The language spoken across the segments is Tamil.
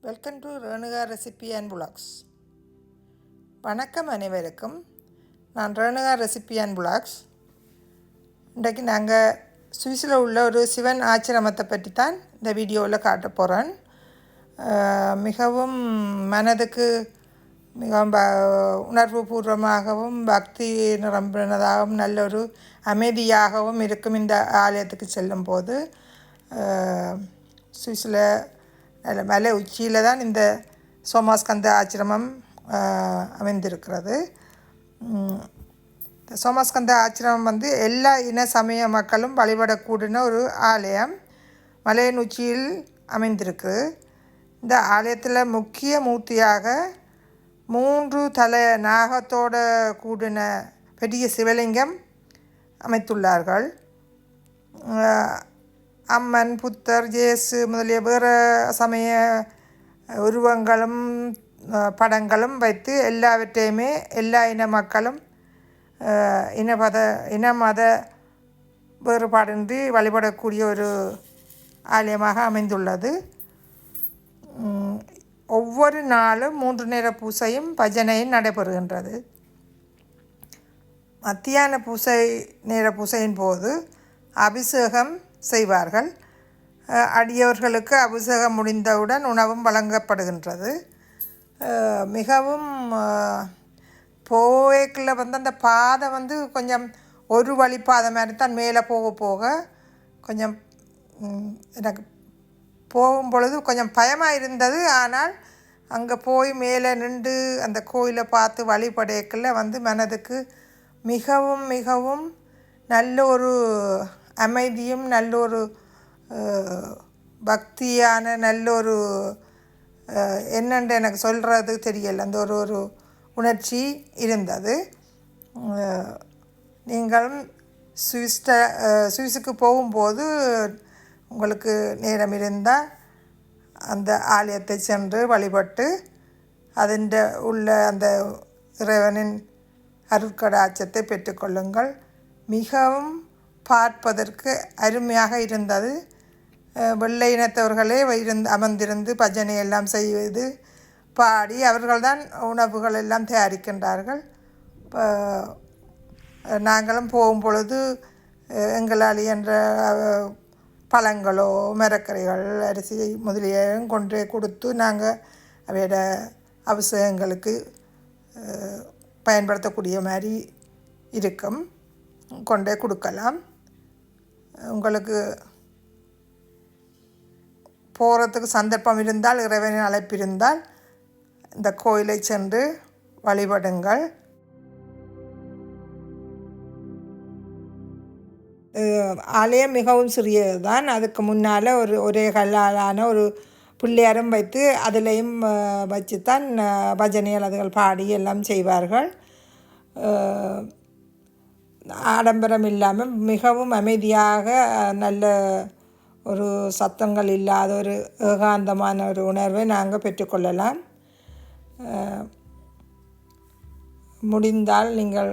Welcome to Renuka recipe and blogs. வணக்கம் அனைவருக்கும். நான் ரேணுகா ரெசிபி அண்ட் புலாக்ஸ். இன்றைக்கு நாங்கள் சுவிஸில் உள்ள ஒரு சிவன் ஆச்சிரமத்தை பற்றி தான் இந்த வீடியோவில் காட்ட போகிறேன். மிகவும் மனதுக்கு மிகவும் உணர்வு பூர்வமாகவும் பக்தி நிரம்பினதாகவும் நல்ல ஒரு அமைதியாகவும் இருக்கும். இந்த ஆலயத்துக்கு செல்லும் போது சுவிஸில் மலை உச்சியில் தான் இந்த சோமாஸ்கந்த ஆச்சிரமம் அமைந்திருக்கிறது. இந்த சோமாஸ்கந்த ஆச்சிரமம் வந்து எல்லா இன சமய மக்களும் வழிபடக்கூடிய ஒரு ஆலயம். மலையின் உச்சியில் அமைந்திருக்கு. இந்த ஆலயத்தில் முக்கிய மூர்த்தியாக 3 தலை நாகத்தோட கூடின பெரிய சிவலிங்கம் அமைத்துள்ளார்கள். அம்மன், புத்தர், ஜேசு முதலிய வேறு சமய உருவங்களும் படங்களும் வைத்து எல்லாவற்றையுமே எல்லா இன மக்களும் இன மத வேறுபாடின்றி வழிபடக்கூடிய ஒரு ஆலயமாக அமைந்துள்ளது. ஒவ்வொரு நாளும் 3 நேர பூசையும் பஜனையும் நடைபெறுகின்றது. மத்தியான நேர பூசையின் போது அபிஷேகம் செய்வார்கள். அடியவர்களுக்கு அபிஷேகம் முடிந்தவுடன் உணவும் வழங்கப்படுகின்றது. மிகவும் போய்க்கில் வந்து அந்த பாதை வந்து கொஞ்சம் ஒரு வழி பாதை மாதிரி தான். மேலே போக போக கொஞ்சம் எனக்கு போகும் பொழுது கொஞ்சம் பயமாக இருந்தது. ஆனால் அங்கே போய் மேலே நின்று அந்த கோயிலை பார்த்து வழிபடையக்கில் வந்து மனதுக்கு மிகவும் மிகவும் நல்ல ஒரு அமைதியும் நல்ல ஒரு பக்தியான நல்ல ஒரு என்னென்று எனக்கு சொல்கிறது தெரியல, அந்த ஒரு உணர்ச்சி இருந்தது. நீங்களும் சுவிஸுக்கு போகும்போது உங்களுக்கு நேரம் இருந்தால் அந்த ஆலயத்தை சென்று வழிபட்டு அதில் உள்ள அந்த இறைவனின் அருட்கடாட்சத்தை பெற்றுக்கொள்ளுங்கள். மிகவும் பார்ப்பதற்கு அருமையாக இருந்தது. வெள்ளை இனத்தவர்களே அமர்ந்திருந்து பஜனை எல்லாம் செய்வது பாடி அவர்கள்தான் உணவுகள் எல்லாம் தயாரிக்கின்றார்கள். நாங்களும் போகும் பொழுது எங்களால் என்ற பழங்களோ மரக்கறிகள் அரிசி முதலியும் கொண்டு கொடுத்து நாங்கள் அவையோட அபிஷேகங்களுக்கு பயன்படுத்தக்கூடிய மாதிரி இருக்கும், கொண்டே கொடுக்கலாம். உங்களுக்கு போகிறதுக்கு சந்தர்ப்பம் இருந்தால், இறைவனின் அழைப்பு இருந்தால் இந்த கோயிலை சென்று வழிபடுங்கள். ஆலயம் மிகவும் சிறியது தான். அதுக்கு முன்னால் ஒரே கல்லாலான ஒரு பிள்ளையாரும் வைத்து அதிலையும் வச்சு தான் பஜனைகள் அதுகள் பாடி எல்லாம் செய்வார்கள். ஆடம்பரம் இல்லாமல் மிகவும் அமைதியாக நல்ல ஒரு சத்தங்கள் இல்லாத ஒரு ஏகாந்தமான ஒரு உணர்வை நாங்கள் பெற்றுக்கொள்ளலாம். முடிந்தால் நீங்கள்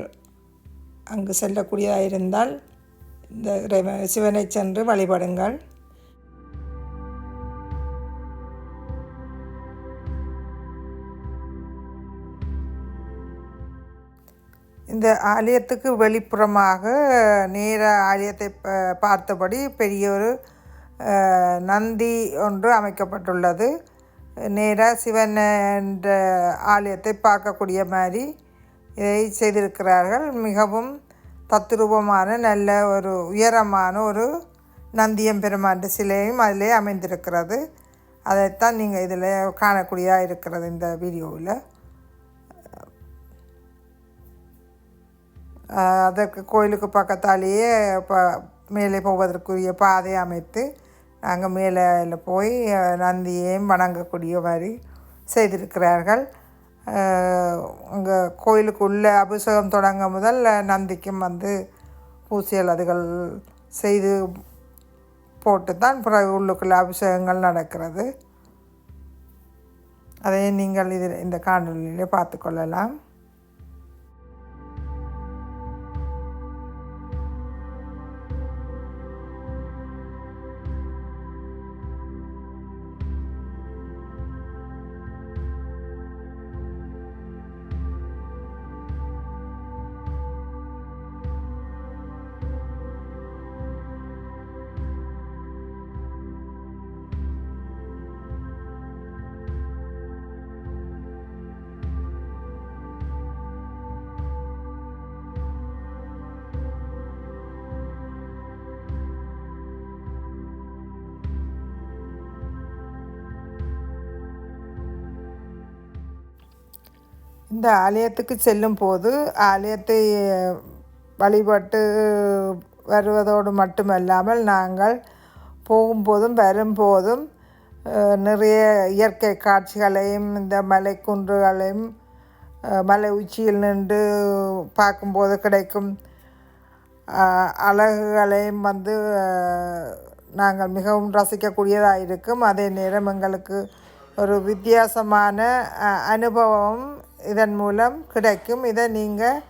அங்கு செல்லக்கூடியதாக இருந்தால் இந்த சிவனை சென்று வழிபடுங்கள். இந்த ஆலயத்துக்கு வெளிப்புறமாக நேர ஆலயத்தை பார்த்தபடி பெரிய ஒரு நந்தி ஒன்று அமைக்கப்பட்டுள்ளது. நேராக சிவன் என்ற ஆலயத்தை பார்க்கக்கூடிய மாதிரி இதை செய்திருக்கிறார்கள். மிகவும் தத்ரூபமான நல்ல ஒரு உயரமான ஒரு நந்தியம் பெருமான் சிலையும் அதிலே அமைந்திருக்கிறது. அதைத்தான் நீங்கள் இதில் காணக்கூடியதாக இருக்கிறது இந்த வீடியோவில். அதற்கு கோயிலுக்கு பக்கத்தாலேயே மேலே போவதற்குரிய பாதை அமைத்து நாங்கள் மேலே போய் நந்தியையும் வணங்கக்கூடிய மாதிரி செய்திருக்கிறார்கள். அங்கே கோயிலுக்குள்ள அபிஷேகம் தொடங்க முதல் நந்திக்கும் வந்து பூசியல் அதுகள் செய்து போட்டு தான் பிறகு உள்ளுக்குள்ள அபிஷேகங்கள் நடக்கிறது. அதை நீங்கள் இந்த காணொலியிலே பார்த்து கொள்ளலாம். இந்த ஆலயத்துக்கு செல்லும் போது ஆலயத்தை வழிபட்டு வருவதோடு மட்டுமல்லாமல் நாங்கள் போகும்போதும் வரும்போதும் நிறைய இயற்கை காட்சிகளையும் இந்த மலை குன்றுகளையும் மலை உச்சியில் நின்று பார்க்கும்போது கிடைக்கும் அழகுகளையும் நாங்கள் மிகவும் ரசிக்கக்கூடியதாக இருக்கும். அதே நேரம் எங்களுக்கு ஒரு வித்தியாசமான அனுபவம் இதன் மூலம் கிடைக்கும். இதை நீங்கள்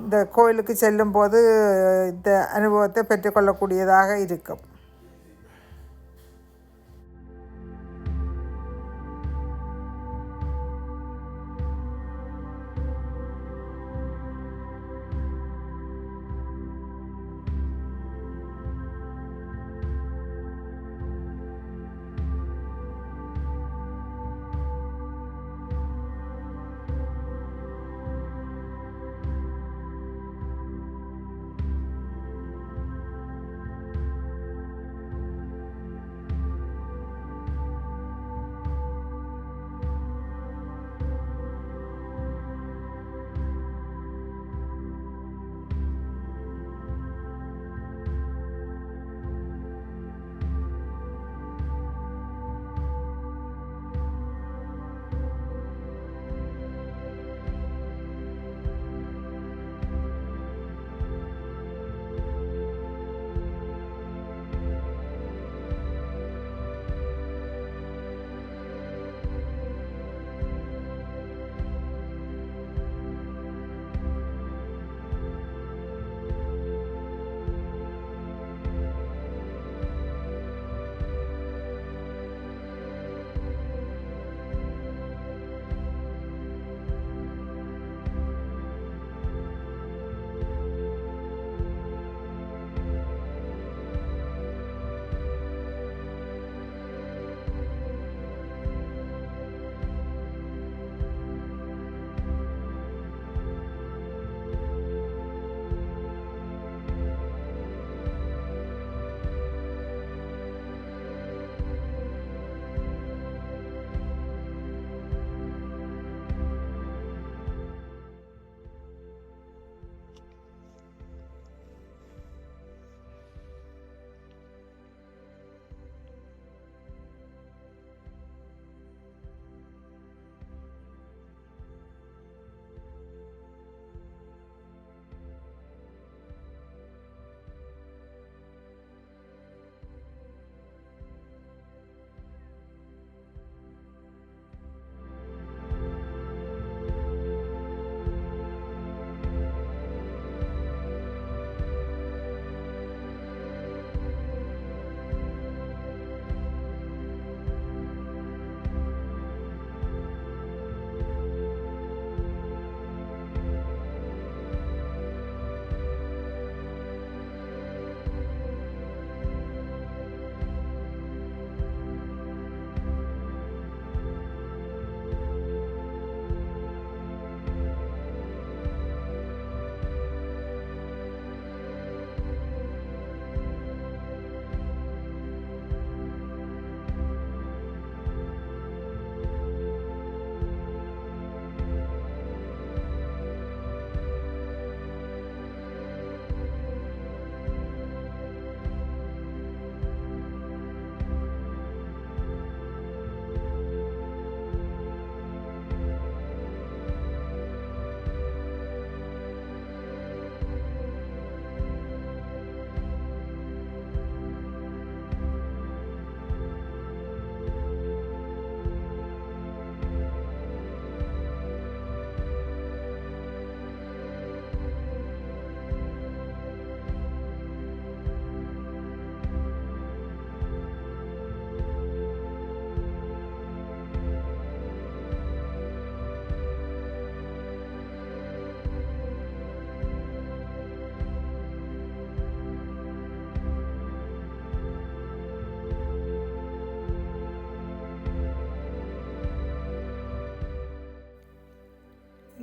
இந்த கோயிலுக்கு செல்லும்போது இந்த அனுபவத்தை பெற்றுக்கொள்ளக்கூடியதாக இருக்கும்.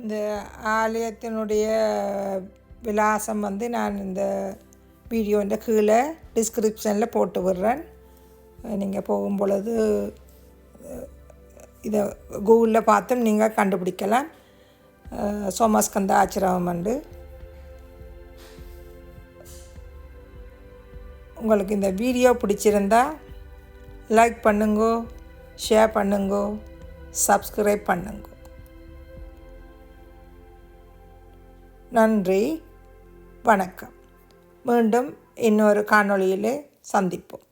இந்த ஆலயத்தினுடைய விலாசம் நான் இந்த வீடியோன்ற கீழே டிஸ்கிரிப்ஷனில் போட்டு விடுறேன். நீங்கள் போகும் பொழுது இதை கூகுளில் பார்த்தும் நீங்கள் கண்டுபிடிக்கலாம். சோமஸ்கந்த ஆச்சிரமம் உண்டு. உங்களுக்கு இந்த வீடியோ பிடிச்சிருந்தா லைக் பண்ணுங்கோ, ஷேர் பண்ணுங்கோ, சப்ஸ்கிரைப் பண்ணுங்கோ. நன்றி, வணக்கம். மீண்டும் இன்னொரு காணொளியிலே சந்திப்போம்.